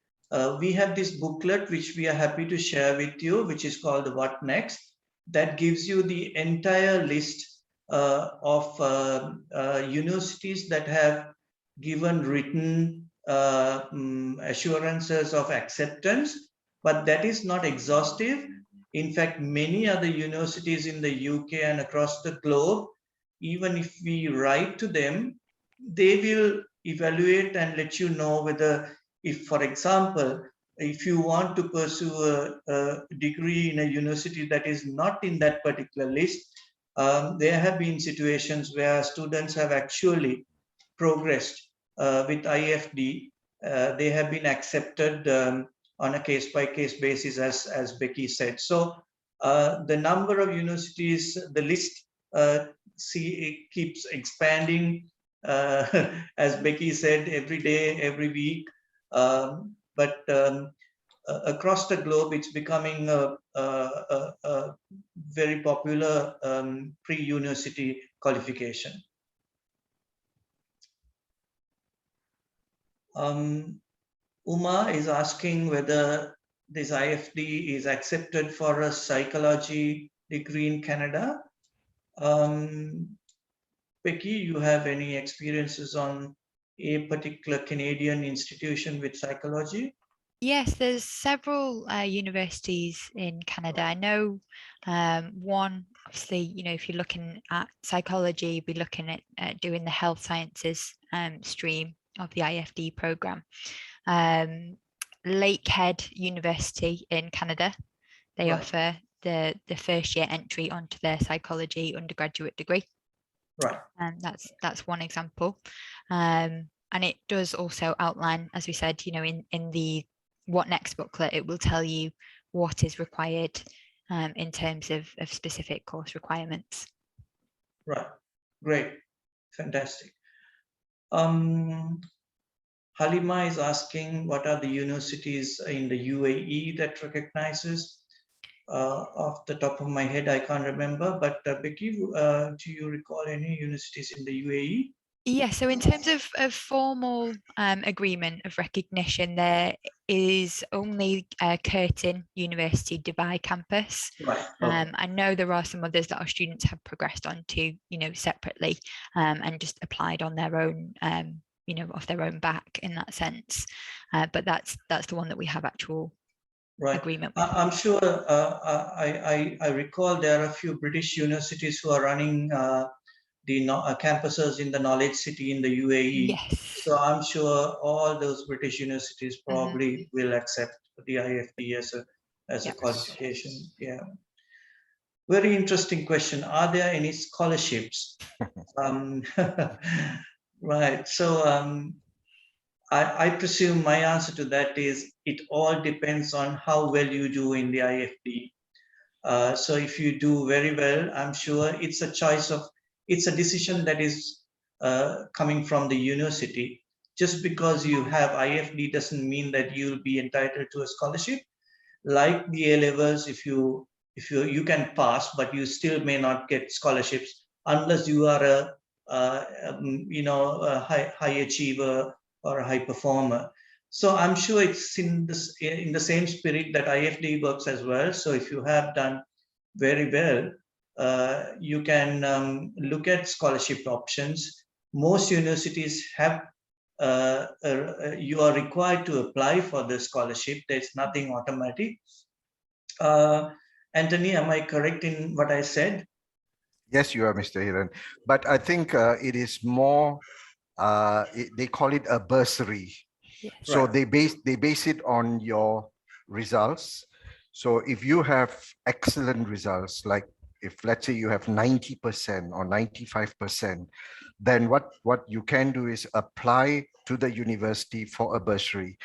we have this booklet which we are happy to share with you, which is called What Next? That gives you the entire list of universities that have given written assurances of acceptance, but that is not exhaustive. In fact, many other universities in the UK and across the globe, even if we write to them, they will evaluate and let you know whether, if, for example, if you want to pursue a degree in a university that is not in that particular list, there have been situations where students have actually progressed with IFD. They have been accepted on a case-by-case basis, as Becky said. So the number of universities, the list it keeps expanding, as Becky said, every day, every week. Across the globe, it's becoming a very popular pre-university qualification. Uma is asking whether this IFD is accepted for a psychology degree in Canada. Becky, you have any experiences on a particular Canadian institution with psychology? Yes, there's several universities in Canada. I know one, obviously, you know, if you're looking at psychology, you'd be looking at doing the health sciences stream of the IFD program. Lakehead University in Canada, they offer the first year entry onto their psychology undergraduate degree. Right. And that's one example. And it does also outline, as we said, you know, in the What Next booklet, it will tell you what is required in terms of specific course requirements. Right. Great. Fantastic. Halima is asking, what are the universities in the UAE that recognizes? Off the top of my head, I can't remember, but Becky, do you recall any universities in the UAE? Yeah, so in terms of formal agreement of recognition, there is only Curtin University Dubai campus. Right. Okay. I know there are some others that our students have progressed on to, you know, separately and just applied on their own, you know, off their own back in that sense. But that's the one that we have actual agreement with. I'm sure I recall there are a few British universities who are running the campuses in the Knowledge City in the UAE. Yes. So I'm sure all those British universities probably will accept the IFD as a qualification. Yeah. Very interesting question. Are there any scholarships? Right. So I presume my answer to that is it all depends on how well you do in the IFD. So if you do very well, I'm sure it's a decision that is coming from the university. Just because you have IFD doesn't mean that you'll be entitled to a scholarship. Like the A-levels, if you can pass, but you still may not get scholarships unless you are a high achiever or a high performer. So I'm sure it's in the same spirit that IFD works as well. So if you have done very well, you can look at scholarship options. Most universities have, you are required to apply for the scholarship. There's nothing automatic. Anthony, am I correct in what I said? Yes, you are, Mr. Hiran. But I think it is more, they call it a bursary. Yes. So they base it on your results. So if you have excellent results, like if let's say you have 90% or 95%, then what you can do is apply to the university for a bursary.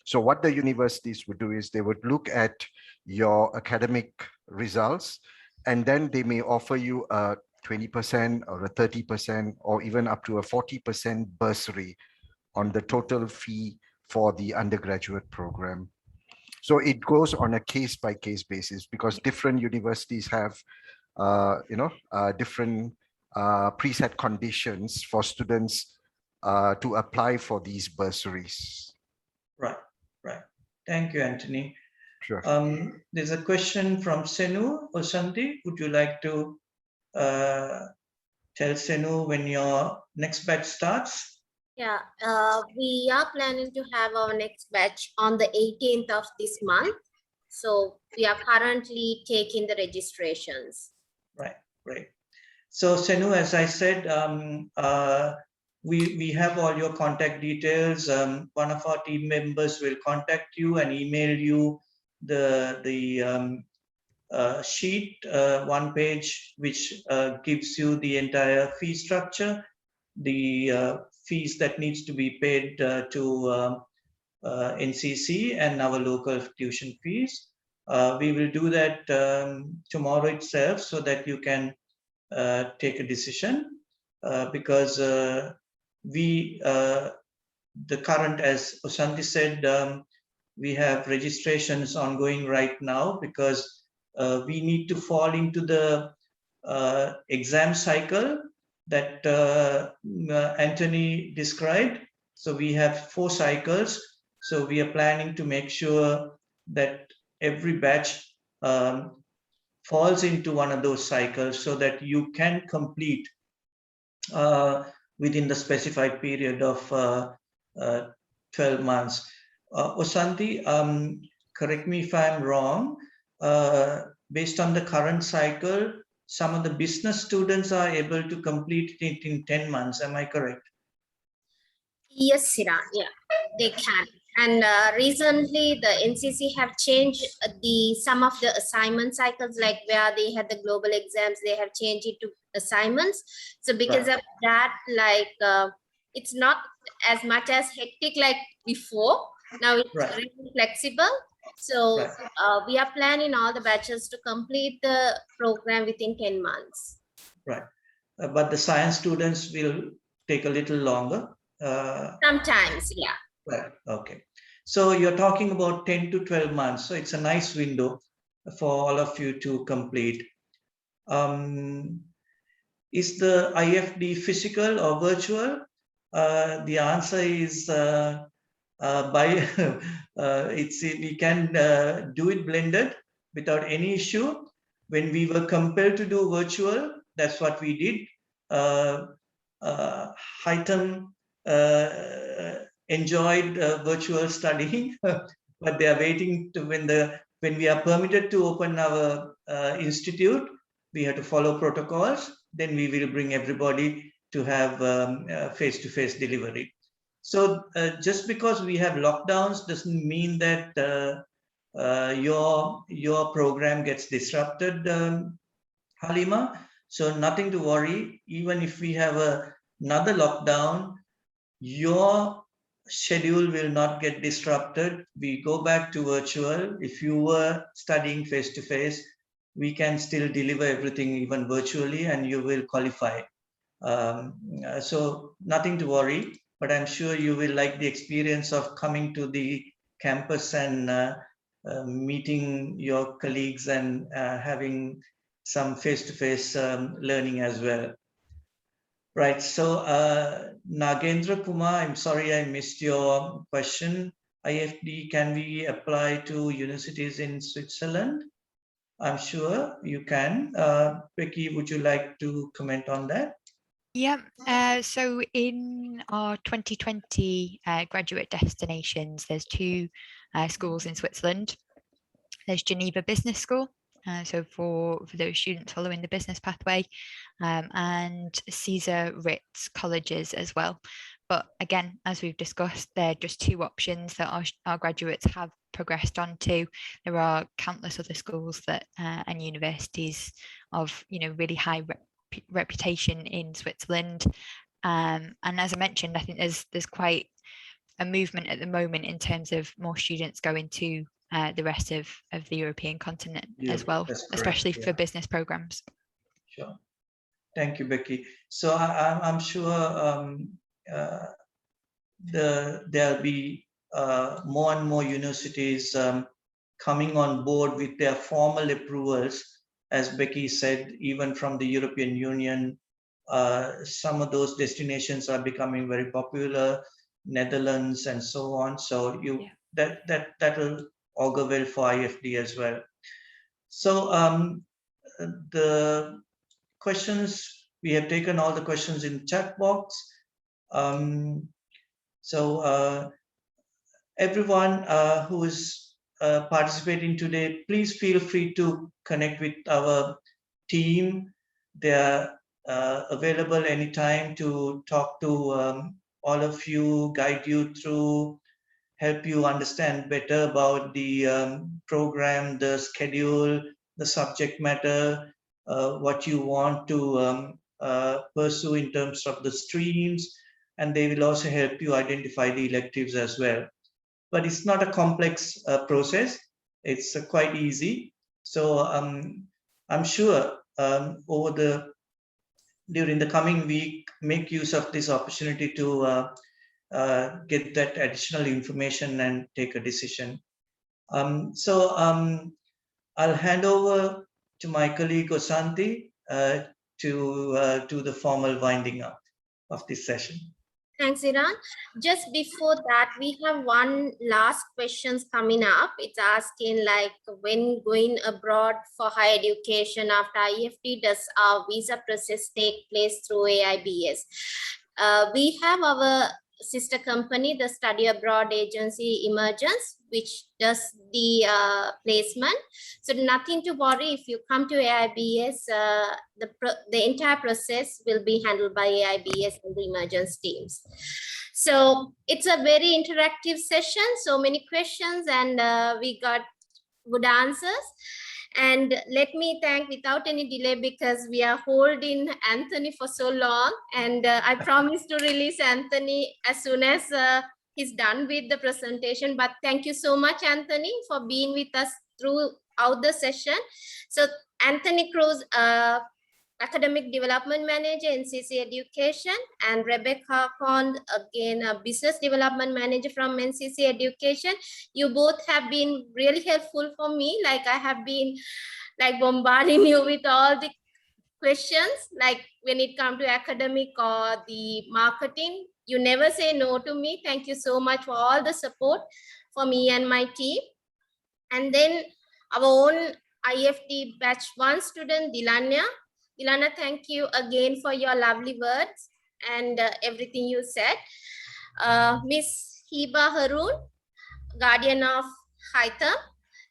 So what the universities would do is they would look at your academic results, and then they may offer you a 20% or a 30% or even up to a 40% bursary on the total fee for the undergraduate program. So it goes on a case-by-case basis because different universities have different preset conditions for students to apply for these bursaries. Right, right. Thank you, Anthony. Sure. There's a question from Senu Osanti. Would you like to tell Senu when your next batch starts? Yeah, we are planning to have our next batch on the 18th of this month. So we are currently taking the registrations. Right, great. So Senu, as I said, we have all your contact details. One of our team members will contact you and email you the sheet, one page, which gives you the entire fee structure, the fees that needs to be paid to NCC and our local tuition fees. We will do that tomorrow itself so that you can take a decision because the current, as Osanti said, we have registrations ongoing right now because we need to fall into the exam cycle that Anthony described. So we have 4 cycles. So we are planning to make sure that every batch falls into one of those cycles so that you can complete within the specified period of 12 months. Osanti, correct me if I'm wrong, based on the current cycle, some of the business students are able to complete it in 10 months. Am I correct? Yes, Sira, yeah, they can. And recently the NCC have changed some of the assignment cycles, like where they had the global exams, they have changed it to assignments. So because of that, like it's not as much as hectic like before. Now it's really flexible. So we are planning all the batches to complete the program within 10 months. Right. But the science students will take a little longer. Sometimes, yeah. Right. Okay. So you're talking about 10 to 12 months. So it's a nice window for all of you to complete. Is the IFD physical or virtual? The answer is we can do it blended without any issue. When we were compelled to do virtual, that's what we did. Highton enjoyed virtual studying, but they are waiting to when we are permitted to open our institute, we have to follow protocols. Then we will bring everybody to have face-to-face delivery. So just because we have lockdowns doesn't mean that your program gets disrupted, Halima. So nothing to worry. Even if we have another lockdown, your schedule will not get disrupted. We go back to virtual. If you were studying face-to-face, we can still deliver everything even virtually and you will qualify. So nothing to worry, but I'm sure you will like the experience of coming to the campus and meeting your colleagues and having some face-to-face learning as well. Right, so Nagendra Kumar, I'm sorry I missed your question. IFD, can we apply to universities in Switzerland? I'm sure you can. Becky, would you like to comment on that? Yeah, so in our 2020 graduate destinations, there's 2 schools in Switzerland. There's Geneva Business School, so for those students following the business pathway, and Caesar Ritz colleges as well. But again, as we've discussed, they're just 2 options that our graduates have progressed on to. There are countless other schools that and universities of really high reputation in Switzerland. And as I mentioned, I think there's quite a movement at the moment in terms of more students going to the rest of the European continent as well, especially for business programs. Sure. Thank you, Becky. So I'm sure there'll be more and more universities coming on board with their formal approvals as Becky said, even from the European Union, some of those destinations are becoming very popular, Netherlands and so on. So that will augur well for IFD as well. So the questions, we have taken all the questions in chat box. Everyone who is participating today, please feel free to connect with our team. They are available anytime to talk to all of you, guide you through, help you understand better about the program, the schedule, the subject matter, what you want to pursue in terms of the streams, and they will also help you identify the electives as well. But it's not a complex process. It's quite easy. So I'm sure during the coming week, make use of this opportunity to get that additional information and take a decision. I'll hand over to my colleague Osanti to do the formal winding up of this session. Thanks, Iran. Just before that, we have one last questions coming up. It's asking like, when going abroad for higher education after IFD, does our visa process take place through AIBS? We have our sister company, the Study Abroad Agency Emergence, which does the placement. So nothing to worry. If you come to AIBS, the entire process will be handled by AIBS and the Emergence teams. So it's a very interactive session. So many questions, and we got good answers. And let me thank without any delay, because we are holding Anthony for so long, and I promise to release Anthony as soon as he's done with the presentation. But thank you so much, Anthony, for being with us throughout the session. So Anthony Cruz, Academic Development Manager, NCC Education, and Rebecca Kond, again, a Business Development Manager from NCC Education. You both have been really helpful for me. Like, I have been like bombarding you with all the questions, like when it comes to academic or the marketing. You never say no to me. Thank you so much for all the support for me and my team. And then our own IFD Batch 1 student, Dilanya. Ilana, thank you again for your lovely words and everything you said. Miss Hiba Harun, guardian of Haitham.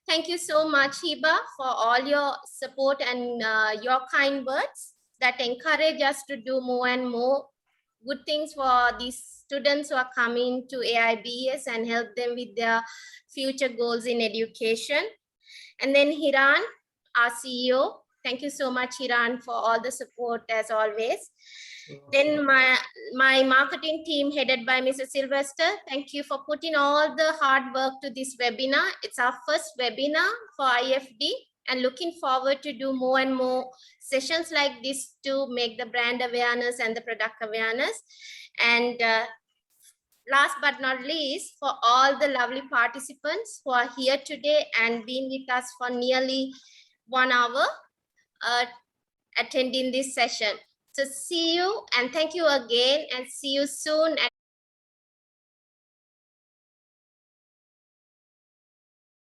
Thank you so much, Hiba, for all your support and your kind words that encourage us to do more and more good things for these students who are coming to AIBS and help them with their future goals in education. And then Hiran, our CEO. Thank you so much, Hiran, for all the support as always. Then my marketing team headed by Mrs. Sylvester. Thank you for putting all the hard work to this webinar. It's our first webinar for IFD, and looking forward to do more and more sessions like this to make the brand awareness and the product awareness. And last but not least, for all the lovely participants who are here today and been with us for nearly 1 hour attending this session. So see you, and thank you again, and see you soon.